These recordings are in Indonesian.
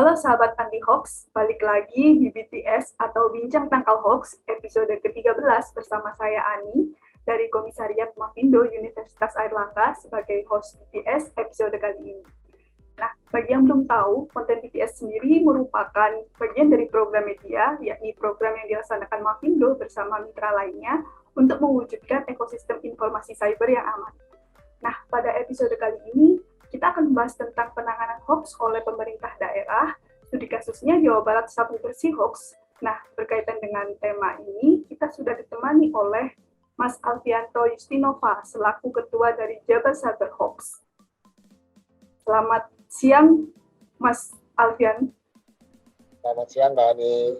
Halo sahabat anti hoax, balik lagi di BTS atau Bincang Tangkal Hoax episode ke-13 bersama saya Ani dari Komisariat Mafindo Universitas Airlangga sebagai host BTS episode kali ini. Nah, bagi yang belum tahu, konten BTS sendiri merupakan bagian dari program media, yakni program yang dilaksanakan Mafindo bersama mitra lainnya untuk mewujudkan ekosistem informasi cyber yang aman. Nah, pada episode kali ini, kita akan membahas tentang penanganan hoax oleh pemerintah daerah, studi kasusnya Jawa Barat Sabu Bersih Hoax. Nah, berkaitan dengan tema ini, kita sudah ditemani oleh Mas Alfianto Justinova, selaku Ketua dari Jabar Cyber Hoax. Selamat siang, Mas Alfian. Selamat siang, Mbak Ani.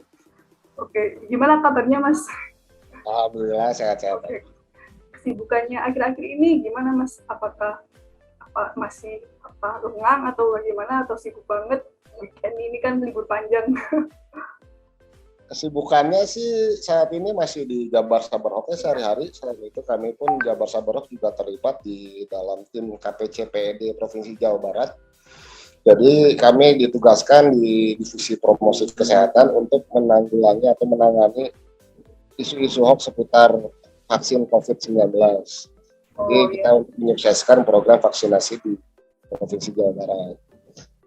Oke, gimana kabarnya, Mas? Alhamdulillah, sehat-sehat. Oke. Kesibukannya akhir-akhir ini gimana, Mas? Apakah masih lengang atau bagaimana, atau sibuk banget? Weekend ini kan libur panjang. Kesibukannya sih saat ini masih di Jabar Cyber Hoax sehari-hari. Selain itu kami pun Jabar Cyber Hoax juga terlibat di dalam tim KPCPED Provinsi Jawa Barat. Jadi kami ditugaskan di divisi promosi kesehatan untuk menanggulangi atau menangani isu-isu hoax seputar vaksin COVID-19. Jadi kita menyukseskan program vaksinasi di Provinsi Jawa Barat.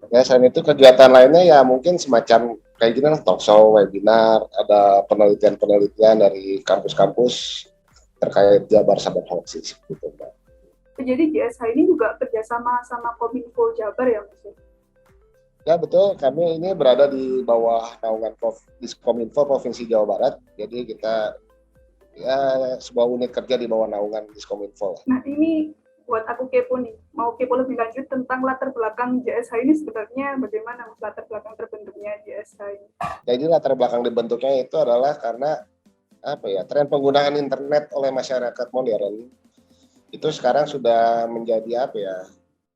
Ya, selain itu kegiatan lainnya ya mungkin semacam kayak gini lah, talk show, webinar, ada penelitian-penelitian dari kampus-kampus terkait Jabar Cyber Hoax gitu, Mbak. Jadi JSH ini juga kerjasama sama Kominfo Jabar ya, Mas? Ya betul, kami ini berada di bawah naungan Diskominfo Provinsi Jawa Barat. Jadi kita ya sebuah unit kerja di bawah naungan Diskominfo. Nah ini buat aku kepo nih, mau kepo lebih lanjut tentang latar belakang JSH ini sebenarnya bagaimana, Mas, latar belakang terbentuknya JSH ini? Jadi latar belakang dibentuknya itu adalah karena tren penggunaan internet oleh masyarakat modern itu sekarang sudah menjadi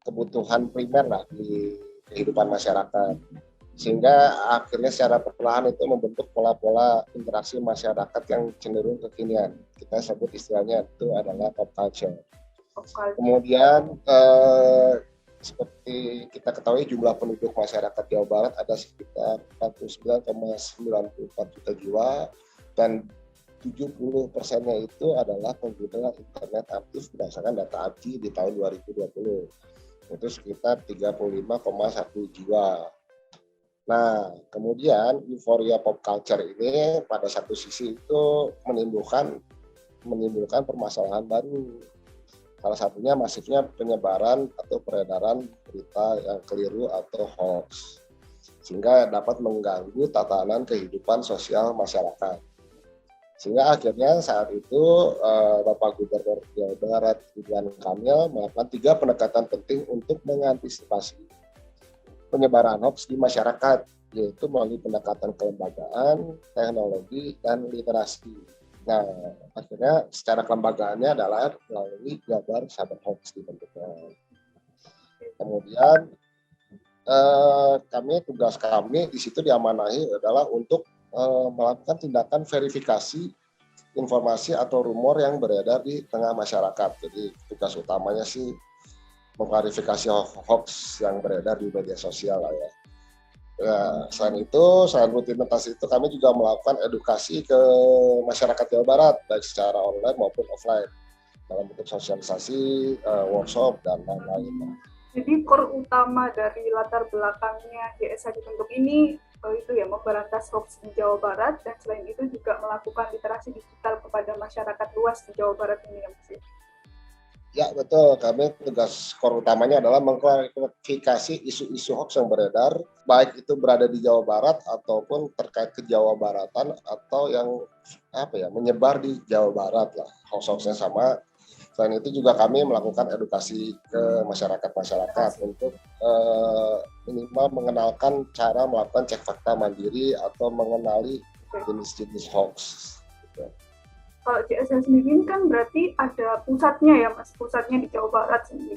kebutuhan primer lah di kehidupan masyarakat, sehingga akhirnya secara perlahan itu membentuk pola-pola interaksi masyarakat yang cenderung kekinian. Kita sebut istilahnya itu adalah pop culture. Kemudian seperti kita ketahui jumlah penduduk masyarakat Jawa Barat ada sekitar 49,94 juta jiwa dan 70%-nya itu adalah pengguna internet aktif berdasarkan data ABCI di tahun 2020. Itu sekitar 35,1 jiwa. Nah, kemudian euforia pop culture ini pada satu sisi itu menimbulkan permasalahan baru. Salah satunya masifnya penyebaran atau peredaran berita yang keliru atau hoax, sehingga dapat mengganggu tatanan kehidupan sosial masyarakat. Sehingga akhirnya saat itu Bapak Gubernur Jawa Barat Ridwan Kamil melakukan 3 pendekatan penting untuk mengantisipasi penyebaran hoax di masyarakat, yaitu melalui pendekatan kelembagaan, teknologi, dan literasi. Nah, akhirnya secara kelembagaannya adalah melalui Jabar Cyber Hoax dibentuknya. Kemudian tugas kami di situ diamanahi adalah untuk melakukan tindakan verifikasi informasi atau rumor yang beredar di tengah masyarakat. Jadi tugas utamanya sih mengklarifikasi hoax yang beredar di media sosial lah ya. Selain rutinitas itu kami juga melakukan edukasi ke masyarakat Jawa Barat baik secara online maupun offline dalam bentuk sosialisasi, workshop dan lain-lain. Jadi core utama dari latar belakangnya JSH dibentuk ini itu ya memberantas hoax di Jawa Barat, dan selain itu juga melakukan literasi digital kepada masyarakat luas di Jawa Barat ini ya, Mas? Ya betul, kami tugas core utamanya adalah mengklarifikasi isu-isu hoax yang beredar, baik itu berada di Jawa Barat ataupun terkait ke Jawa Baratan atau yang menyebar di Jawa Barat lah, hoax-hoaxnya sama. Selain itu juga kami melakukan edukasi ke masyarakat untuk minimal mengenalkan cara melakukan cek fakta mandiri atau mengenali jenis-jenis hoax. Gitu. Kalau JSH sendiri kan berarti ada pusatnya ya, Mas, pusatnya di Jawa Barat sendiri.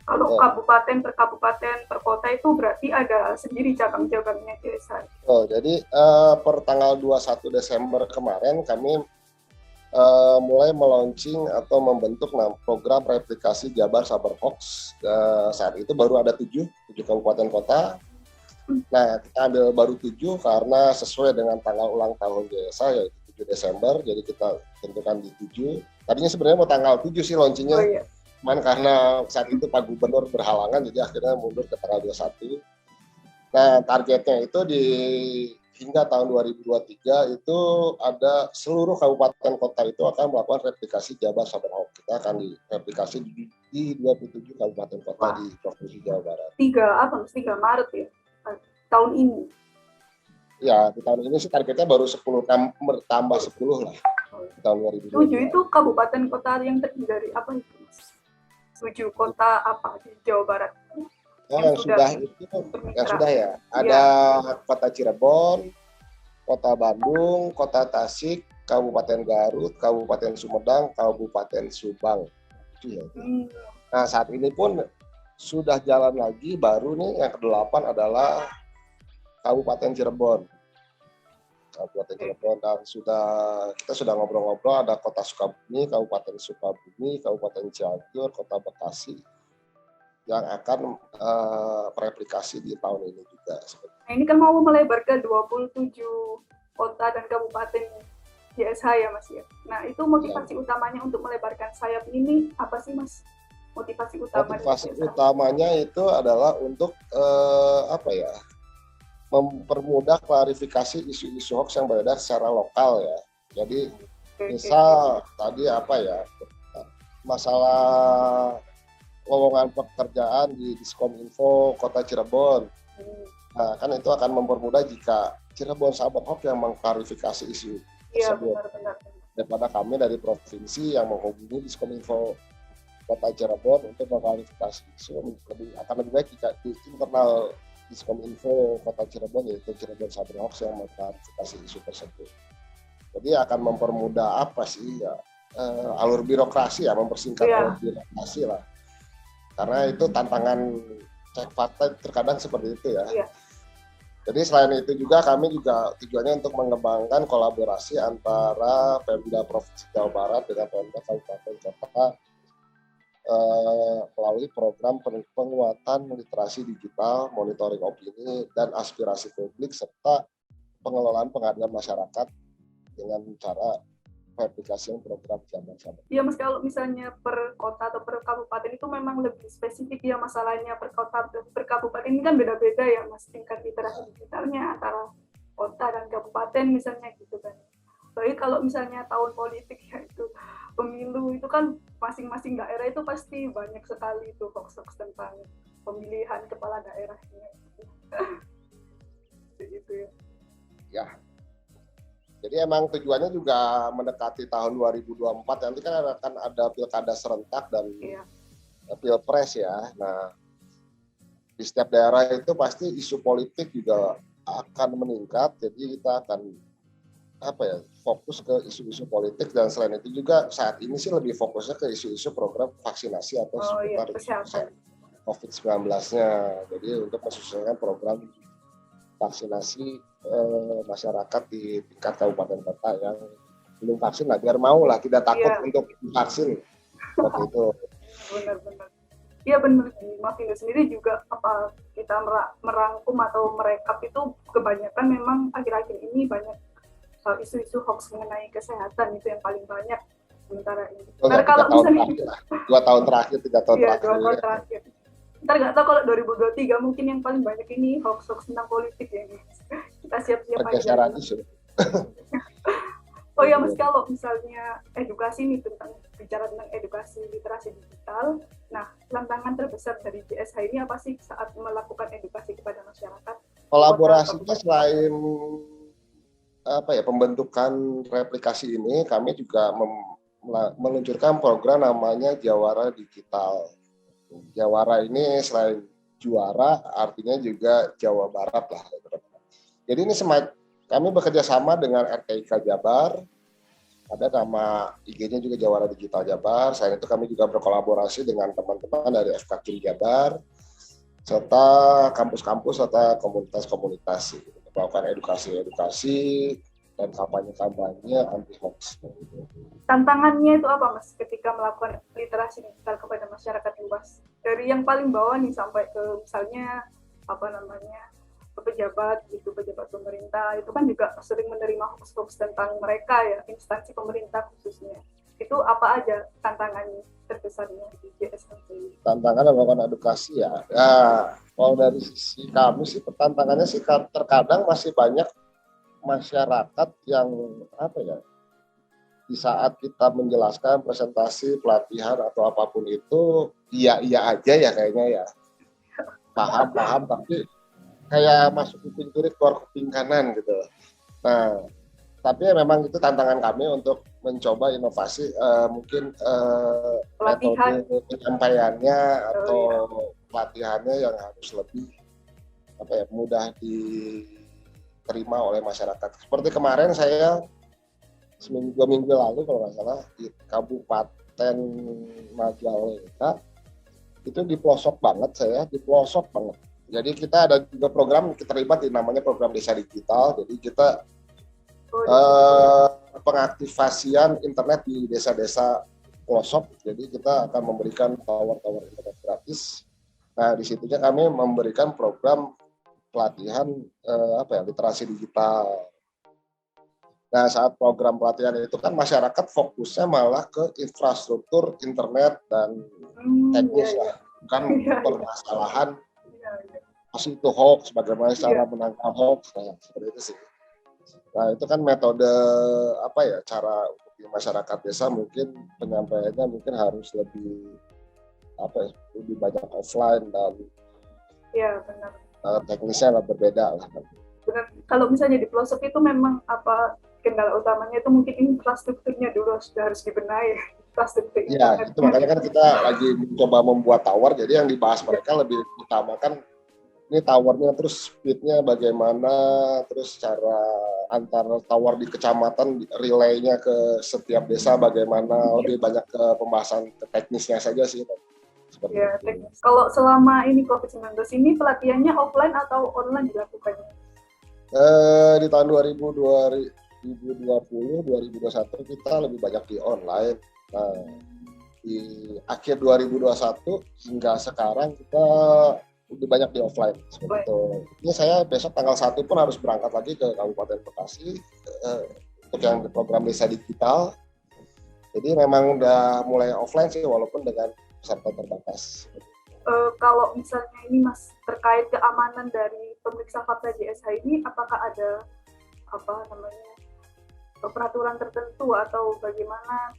Kalau kabupaten per kabupaten per kota itu berarti ada sendiri cabang-cabangnya JSH. Jadi per tanggal 21 Desember kemarin kami mulai melaunching atau membentuk program replikasi Jabar Cyber Hoax. Saat itu baru ada 7 kabupaten kota Nah, kita ambil baru 7 karena sesuai dengan tanggal ulang tahun JSA yaitu 7 Desember, jadi kita tentukan di 7. Tadinya sebenarnya mau tanggal 7 sih launchingnya, Oh iya. cuman karena saat itu Pak Gubernur berhalangan, jadi akhirnya mundur ke tanggal 21. Nah, targetnya itu hingga tahun 2023 itu ada seluruh kabupaten kota itu akan melakukan replikasi Jabar Cyberhawk. Kita akan direplikasi di 27 kabupaten kota di Provinsi Jawa Barat. 3 Maret ya, tahun ini. Ya, di tahun ini sih targetnya baru 10, tambah 10 lah. Di tahun 2022. 7 itu kabupaten kota yang terdiri dari apa itu, Mas? 7 kota apa di Jawa Barat? Yang sudah ya. Ada Kota Cirebon, Kota Bandung, Kota Tasik, Kabupaten Garut, Kabupaten Sumedang, Kabupaten Subang. Itu ya. Nah, saat ini pun sudah jalan lagi, baru nih yang ke-8 adalah Kabupaten Cirebon. Kabupaten Cirebon, dan kita sudah ngobrol-ngobrol, ada Kota Sukabumi, Kabupaten Sukabumi, Kabupaten Cianjur, Kota Bekasi yang akan mereplikasi di tahun ini juga. Nah, ini kan mau melebar ke 27 kota dan kabupaten JSH ya, Mas ya. Nah, itu motivasi utamanya untuk melebarkan sayap ini apa sih, Mas? Motivasi utamanya itu adalah untuk mempermudah klarifikasi isu-isu hoax yang beredar secara lokal ya. Jadi misal tadi masalah lowongan pekerjaan di Diskominfo Kota Cirebon. Nah, kan itu akan mempermudah jika Cirebon Cyberhawk yang mengklarifikasi isu tersebut. Benar. Daripada kami dari provinsi yang menghubungi Diskominfo Kota Cirebon untuk mengklarifikasi isu, akan lebih baik jika di internal Diskominfo Kota Cirebon yaitu Cirebon Cyberhawk yang mengklarifikasi isu tersebut. Jadi akan mempermudah alur birokrasi ya, mempersingkat alur birokrasi lah. Karena itu tantangan cek fakta terkadang seperti itu ya. Jadi selain itu juga kami juga tujuannya untuk mengembangkan kolaborasi antara Pemda Provinsi Jawa Barat dengan Pemda Kabupaten Kota melalui program penguatan literasi digital, monitoring opini dan aspirasi publik serta pengelolaan pengaduan masyarakat dengan cara verifikasi program Jabar. Iya, Mas, kalau misalnya per kota atau per kabupaten itu memang lebih spesifik ya masalahnya. Per kota, per kabupaten ini kan beda-beda ya, Mas, tingkat literasi digitalnya antara kota dan kabupaten misalnya gitu kan. Baik kalau misalnya tahun politik ya itu pemilu itu kan masing-masing daerah itu pasti banyak sekali itu hoax-hoax tentang pemilihan kepala daerahnya. Gitu ya. Ya. Jadi emang tujuannya juga mendekati tahun 2024, nanti kan akan ada pilkada serentak dan pilpres ya. Nah, di setiap daerah itu pasti isu politik juga akan meningkat, jadi kita akan fokus ke isu-isu politik, dan selain itu juga saat ini sih lebih fokusnya ke isu-isu program vaksinasi atau seputar COVID-19-nya. Jadi untuk mensukseskan program vaksinasi masyarakat di tingkat kabupaten kota yang belum vaksin lah, biar mau lah, tidak takut untuk vaksin seperti itu. Benar-benar. Iya benar, di Mafindo sendiri juga kita merangkum atau merekap itu kebanyakan memang akhir-akhir ini banyak isu-isu hoax mengenai kesehatan itu yang paling banyak sementara ini. Kalau misalnya 2 tahun terakhir, 3 tahun terakhir. 2 tahun terakhir. Ntar nggak tahu kalau 2023 mungkin yang paling banyak ini hoax-hoax tentang politik ya. Kita siap-siap aja. Oh ya, Mas, kalau misalnya edukasi nih, bicara tentang edukasi literasi digital, nah tantangan terbesar dari JSH ini apa sih saat melakukan edukasi kepada masyarakat? Kolaborasinya selain pembentukan replikasi ini, kami juga meluncurkan program namanya Jawara Digital. Jawara ini selain juara, artinya juga Jawa Barat lah. Jadi ini kami bekerja sama dengan RTIK Jabar, ada nama IG-nya juga Jawara Digital Jabar. Selain itu kami juga berkolaborasi dengan teman-teman dari FKKIM Jabar, serta kampus-kampus serta komunitas-komunitas untuk melakukan edukasi dan kampanye-kampanye anti hoax. Tantangannya itu apa, Mas, ketika melakukan literasi digital kepada masyarakat luas? Dari yang paling bawah nih sampai ke misalnya pejabat gitu, pejabat pemerintah itu kan juga sering menerima hoax-hoax tentang mereka ya, instansi pemerintah khususnya. Itu apa aja tantangannya terbesarnya di JSMP? Tantangan melakukan edukasi ya. Ya, kalau dari sisi kami sih tantangannya sih terkadang masih banyak masyarakat yang apa ya, di saat kita menjelaskan presentasi, pelatihan atau apapun itu iya aja ya kayaknya ya. Paham tapi kayak masuk kuping kiri keluar kuping kanan gitu. Nah, tapi memang itu tantangan kami untuk mencoba inovasi mungkin Pelatihan metode penyampaiannya atau pelatihannya yang harus lebih mudah diterima oleh masyarakat. Seperti kemarin saya dua minggu lalu kalau nggak salah di Kabupaten Majalengka itu di pelosok banget Jadi kita ada juga program, kita terlibat di namanya program desa digital. Jadi kita pengaktifasian internet di desa-desa pelosok. Jadi kita akan memberikan tower internet gratis. Nah di situnya kami memberikan program pelatihan literasi digital. Nah saat program pelatihan itu kan masyarakat fokusnya malah ke infrastruktur internet dan teknis lah, bukan permasalahan masih itu hoax, bagaimana cara menangkal hoax, seperti itu sih. Nah itu kan metode cara untuk di masyarakat desa mungkin penyampaiannya mungkin harus lebih banyak offline dan benar. Teknisnya berbeda lah. Benar. Kalau misalnya di pelosok itu memang kendala utamanya itu mungkin infrastrukturnya dulu harus dibenahi. Iya, itu makanya kan kita lagi mencoba membuat tower, jadi yang dibahas mereka lebih utamakan ini towernya, terus speednya bagaimana, terus cara antar tower di kecamatan relaynya ke setiap desa bagaimana, lebih banyak ke pembahasan ke teknisnya saja sih. Teknis. Kalau selama ini COVID-19 ini pelatihannya offline atau online dilakukannya? Di tahun 2020-2021 kita lebih banyak di online. Nah, di akhir 2021 hingga sekarang kita lebih banyak di offline. Seperti itu. Ini saya besok tanggal 1 pun harus berangkat lagi ke Kabupaten Bekasi untuk yang program desa digital. Jadi memang udah mulai offline sih walaupun dengan peserta terbatas. Kalau misalnya ini Mas terkait keamanan dari pemeriksa fakta JSH ini, apakah ada peraturan tertentu atau bagaimana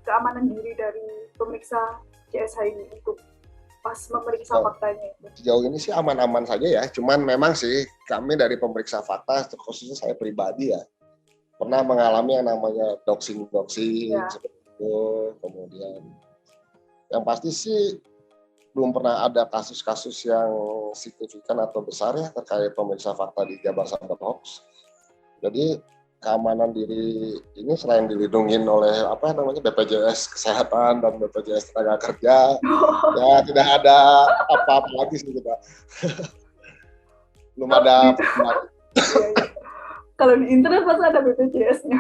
keamanan diri dari pemeriksa JSH ini untuk pas memeriksa faktanya? Sejauh ini sih aman-aman saja ya, cuman memang sih kami dari pemeriksa fakta, khususnya saya pribadi ya, pernah mengalami yang namanya doxing seperti itu, kemudian yang pasti sih belum pernah ada kasus-kasus yang signifikan atau besar ya terkait pemeriksa fakta di Jabar Cyber Hoax. Jadi keamanan diri ini selain dilindungi oleh BPJS Kesehatan dan BPJS Tenaga Kerja, ya tidak ada apa-apa lagi sih kita. Belum ada. Kalau di internet pasti ada BPJS-nya.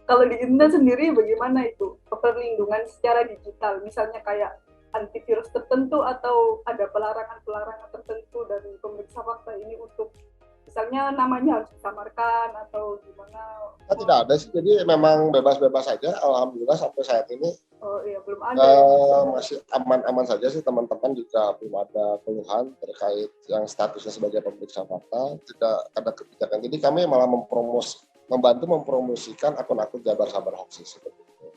Kalau di internet sendiri bagaimana itu perlindungan secara digital, misalnya kayak antivirus tertentu atau ada pelarangan tertentu dari pemeriksa fakta ini untuk misalnya namanya harus disamarkan atau gimana? Tidak ada sih, jadi memang bebas-bebas saja. Alhamdulillah sampai saat ini belum ada. Masih aman-aman saja sih, teman-teman juga belum ada keluhan terkait yang statusnya sebagai pemeriksa fakta, tidak ada kebijakan. Jadi kami malah membantu mempromosikan akun-akun Jabar Cyber Hoax seperti itu.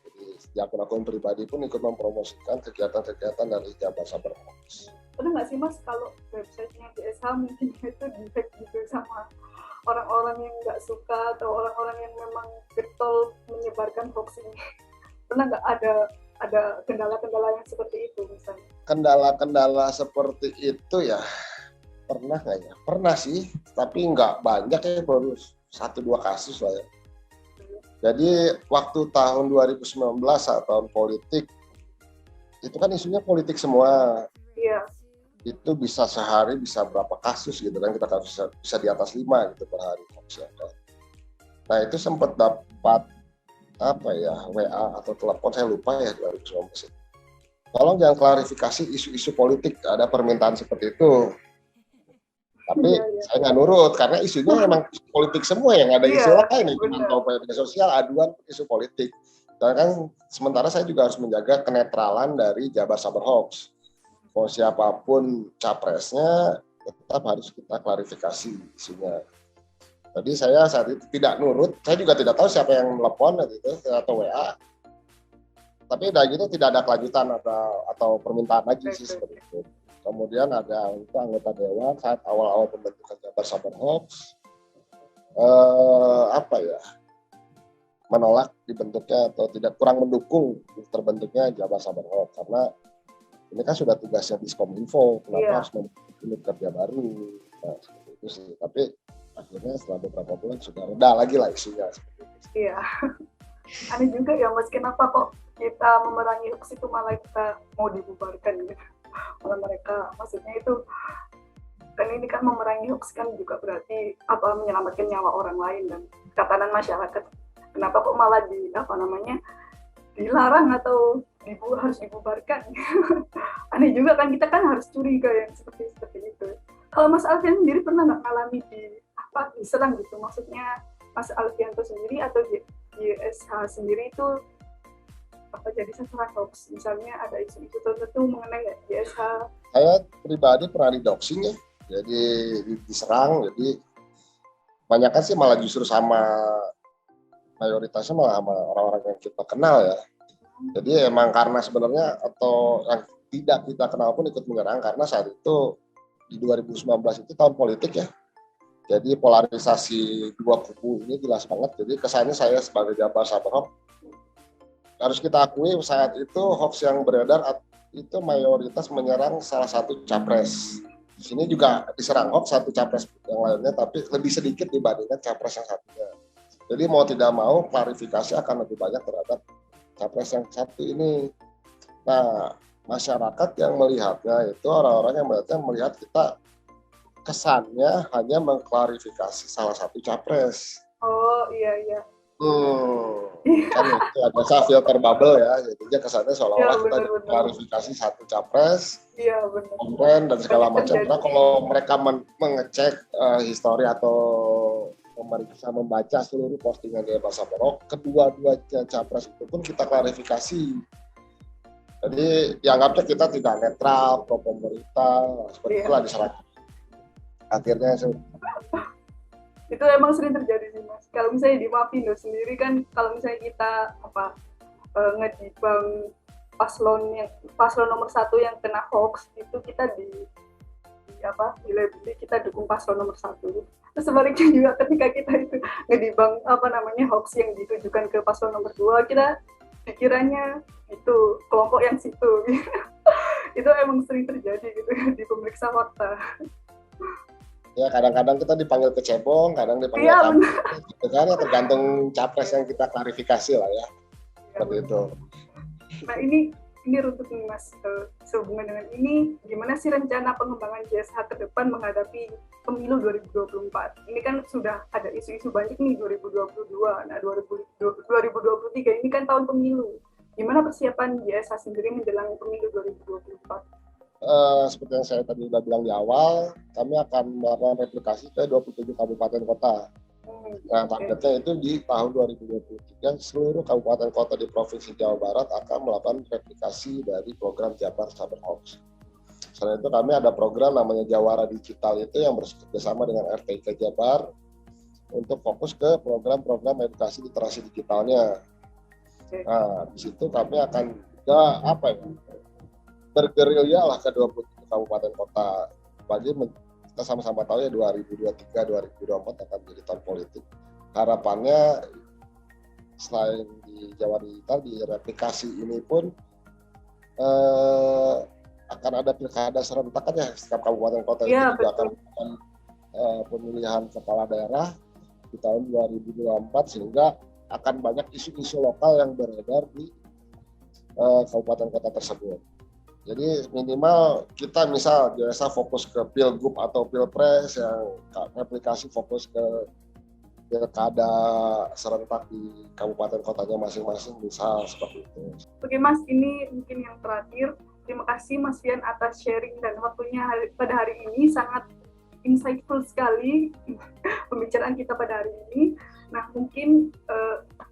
Jadi di akun-akun pribadi pun ikut mempromosikan kegiatan-kegiatan dari Jabar Cyber Hoax. Pernah nggak sih Mas kalau websitenya JSH mungkin itu di-hack gitu sama orang-orang yang nggak suka atau orang-orang yang memang getol menyebarkan hoax ini? Pernah nggak ada kendala-kendala yang seperti itu misalnya? Kendala-kendala seperti itu ya pernah nggak ya? Pernah sih, tapi nggak banyak ya, baru 1-2 kasus lah ya. Jadi waktu tahun 2019 saat tahun politik, itu kan isunya politik semua. Iya. Itu bisa sehari bisa berapa kasus gitu kan, kita bisa di atas 5 gitu per hari. Nah itu sempat dapat WA atau telepon, saya lupa ya 2019. tolong jangan klarifikasi isu-isu politik, ada permintaan seperti itu. Tapi saya nggak nurut karena isunya memang isu politik semua, yang ada isu lain nih, atau media sosial aduan isu politik. Dan kan sementara saya juga harus menjaga kenetralan dari Jabar Sabar Hoax. Mau siapapun capresnya tetap harus kita klarifikasi isunya. Jadi saya saat itu tidak nurut, saya juga tidak tahu siapa yang telepon gitu atau WA. Tapi udah gitu tidak ada kelanjutan atau permintaan lagi sih seperti itu. Kemudian ada untuk anggota dewan saat awal-awal pembentukan Jabar Sabar Hoax, menolak dibentuknya atau tidak, kurang mendukung terbentuknya Jabar Sabar Hoax karena ini kan sudah tugasnya Diskominfo, kenapa harus membentuk unit kerja baru? Nah, seperti itu sih. Tapi akhirnya setelah beberapa bulan sudah reda lagi lah isunya. Iya. Aneh juga ya Mas, kenapa kok kita memerangi hoax itu malah kita mau dibubarkan gitu. Malah mereka, maksudnya itu kan ini kan memerangi hoax kan juga berarti menyelamatkan nyawa orang lain dan tatanan masyarakat. Kenapa kok malah dilarang atau harus dibubarkan? Aneh juga kan, kita kan harus curiga yang seperti itu. Kalau Mas Alfian sendiri pernah nggak ngalami diserang gitu? Maksudnya Mas Alfianto sendiri atau JSH sendiri itu jadi sasaran hoax? Misalnya ada isu-isu tertentu mengenai JSH. Saya pribadi pernah didoxing ya, jadi diserang, jadi kebanyakan sih malah justru mayoritasnya malah sama orang-orang yang kita kenal ya. Jadi emang karena sebenarnya atau yang tidak kita kenal pun ikut menyerang karena saat itu di 2019 itu tahun politik ya. Jadi polarisasi dua kubu ini jelas banget. Jadi kesannya saya sebagai Jabar Sabar Hoax, harus kita akui saat itu hoax yang beredar itu mayoritas menyerang salah satu capres. Di sini juga diserang hoax satu capres yang lainnya, tapi lebih sedikit dibandingkan capres yang satunya. Jadi mau tidak mau klarifikasi akan lebih banyak terhadap capres yang satu ini. Nah, masyarakat yang melihatnya itu orang-orang yang melihat kita kesannya hanya mengklarifikasi salah satu capres. Oh iya. Kan itu ada filter bubble ya, jadinya kesannya seolah-olah kita klarifikasi satu capres, konten dan segala macam. Karena kalau mereka mengecek histori atau memeriksa, membaca seluruh postingan di Jabar Sabar Hoax, kedua-dua capres itu pun kita klarifikasi. Jadi dianggapnya kita tidak netral, pro pemerintah, seperti itulah diserang. Akhirnya itu emang sering terjadi sih Mas. Kalau misalnya di Mafindo sendiri kan, kalau misalnya kita ngedibang paslon nomor 1 yang kena hoax, itu kita dilabeli kita dukung paslon nomor 1. Terus sebaliknya juga ketika kita itu ngedibang hoax yang ditujukan ke paslon nomor 2, kita pikirannya itu kelompok yang situ. Itu emang sering terjadi gitu di pemeriksa fakta. Ya kadang-kadang kita dipanggil kecebong, kadang dipanggil gitu kan, ya tergantung capres yang kita klarifikasi lah ya. Seperti itu. Nah ini runtut nih Mas, sehubungan dengan ini, gimana sih rencana pengembangan JSH ke depan menghadapi pemilu 2024? Ini kan sudah ada isu-isu banyak nih 2022, nah 2023 ini kan tahun pemilu. Gimana persiapan JSH sendiri menjelang pemilu 2024? Seperti yang saya tadi sudah bilang di awal, kami akan melakukan replikasi ke 27 kabupaten kota. Nah, targetnya itu di tahun 2023 seluruh kabupaten kota di Provinsi Jawa Barat akan melakukan replikasi dari program Jabar Sabar Hoax. Selain itu kami ada program namanya Jawara Digital itu yang bersama dengan RTIK Jabar untuk fokus ke program-program edukasi literasi digitalnya. Nah, di situ kami akan juga bergerilya lah ke 27 kabupaten kota. Bagi kita sama-sama tahu ya 2023-2024 akan menjadi tahun politik. Harapannya selain di Jawa Digital, di replikasi ini pun akan ada pilkada serentak aja setiap kabupaten kota itu juga akan melakukan pemilihan kepala daerah di tahun 2024 sehingga akan banyak isu-isu lokal yang beredar di kabupaten kota tersebut. Jadi minimal kita misal biasa fokus ke pilgub atau pilpres, yang replikasi fokus ke pilkada serentak di kabupaten kotanya masing-masing, misal seperti itu. Oke Mas, ini mungkin yang terakhir. Terima kasih Mas Fian atas sharing dan waktunya pada hari ini, sangat insightful sekali pembicaraan kita pada hari ini. Nah, mungkin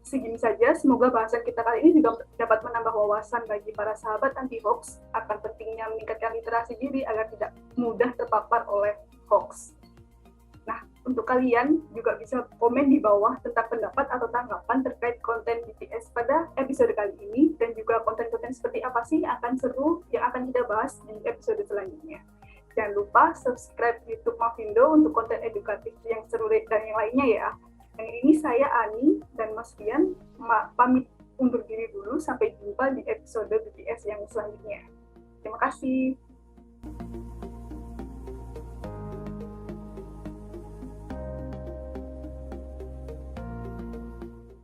segini saja. Semoga bahasan kita kali ini juga dapat menambah wawasan bagi para sahabat anti-hoax akan pentingnya meningkatkan literasi diri agar tidak mudah terpapar oleh hoax. Nah, untuk kalian juga bisa komen di bawah tentang pendapat atau tanggapan terkait konten BTS pada episode kali ini, dan juga konten-konten seperti apa sih yang akan seru yang akan kita bahas di episode selanjutnya. Jangan lupa subscribe YouTube Mavindo untuk konten edukatif yang seru dan yang lainnya ya. Yang ini saya Ani dan Mas Fian pamit undur diri dulu. Sampai jumpa di episode BTS yang selanjutnya. Terima kasih.